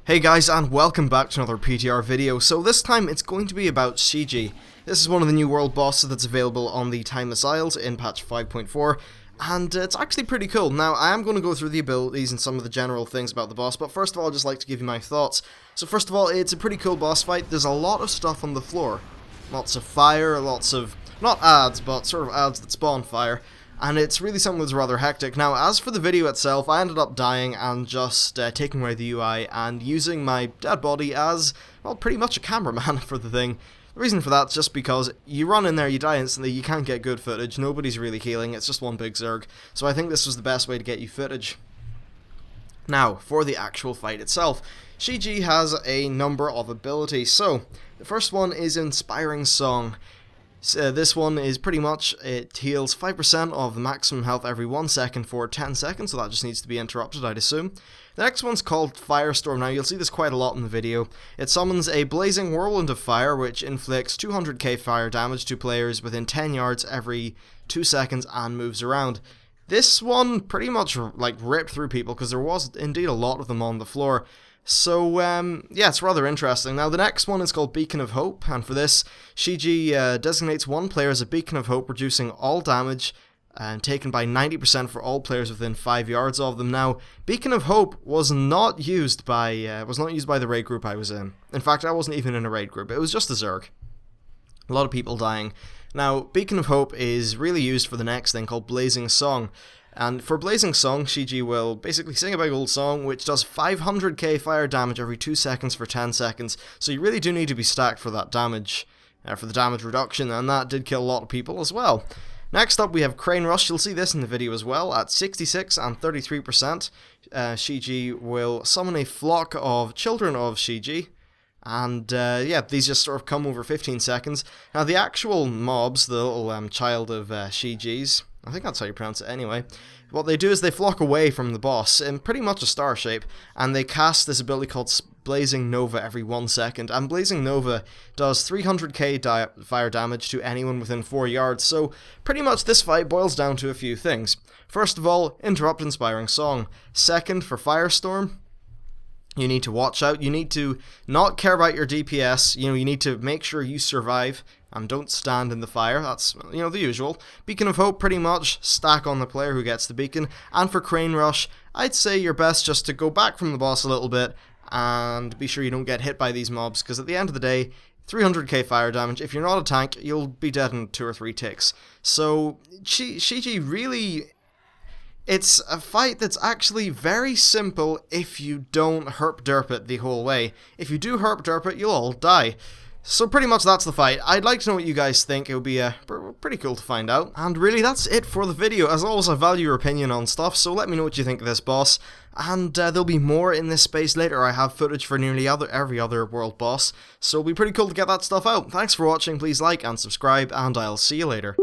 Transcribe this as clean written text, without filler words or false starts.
Hey guys, and welcome back to another PTR video. So this time it's going to be about Shiji. This is one of the new world bosses that's available on the Timeless Isles in patch 5.4, and it's actually pretty cool. Now, I am going to go through the abilities and some of the general things about the boss, but first of all, I'd just like to give you my thoughts. So first of all, it's a pretty cool boss fight. There's a lot of stuff on the floor. Lots of fire, lots of, not ads, but sort of ads that spawn fire. And it's really something that's rather hectic. Now, as for the video itself, I ended up dying and just taking away the UI and using my dead body as, well, pretty much a cameraman for the thing. The reason for that's just because you run in there, you die instantly, you can't get good footage, nobody's really healing, it's just one big zerg. So I think this was the best way to get you footage. Now, for the actual fight itself, Shiji has a number of abilities. So, the first one is Inspiring Song. This one is pretty much, it heals 5% of the maximum health every 1 second for 10 seconds, so that just needs to be interrupted, I'd assume. The next one's called Firestorm. Now, you'll see this quite a lot in the video. It summons a blazing whirlwind of fire, which inflicts 200k fire damage to players within 10 yards every 2 seconds and moves around. This one pretty much, like, ripped through people, because there was indeed a lot of them on the floor. So, yeah, it's rather interesting. Now, the next one is called Beacon of Hope, and for this, Shiji designates one player as a Beacon of Hope, reducing all damage and taken by 90% for all players within 5 yards of them. Now, Beacon of Hope was not used by the raid group I was in. In fact, I wasn't even in a raid group. It was just a Zerg. A lot of people dying. Now, Beacon of Hope is really used for the next thing called Blazing Song. And for Blazing Song, Shiji will basically sing a big old song which does 500k fire damage every 2 seconds for 10 seconds. So you really do need to be stacked for that damage, for the damage reduction, and that did kill a lot of people as well. Next up we have Crane Rush. You'll see this in the video as well. At 66 and 33%, Shiji will summon a flock of children of Shiji. And, yeah, these just sort of come over 15 seconds. Now, the actual mobs, the little child of Shiji's, I think that's how you pronounce it anyway, what they do is they flock away from the boss in pretty much a star shape, and they cast this ability called Blazing Nova every 1 second, and Blazing Nova does 300k fire damage to anyone within 4 yards, so pretty much this fight boils down to a few things. First of all, interrupt Inspiring Song. Second, for Firestorm, you need to watch out, you need to not care about your DPS, you need to make sure you survive and don't stand in the fire. That's, the usual. Beacon of Hope, pretty much stack on the player who gets the beacon. And for Crane Rush, I'd say you're best just to go back from the boss a little bit and be sure you don't get hit by these mobs, because at the end of the day, 300k fire damage, if you're not a tank, you'll be dead in 2 or 3 ticks. So, Shiji really, it's a fight that's actually very simple if you don't herp derp it the whole way. If you do herp derp it, you'll all die. So pretty much that's the fight. I'd like to know what you guys think. It would be pretty cool to find out. And really, that's it for the video. As always, I value your opinion on stuff, so let me know what you think of this boss. And there'll be more in this space later. I have footage for nearly every other world boss, so it'll be pretty cool to get that stuff out. Thanks for watching, please like and subscribe, and I'll see you later.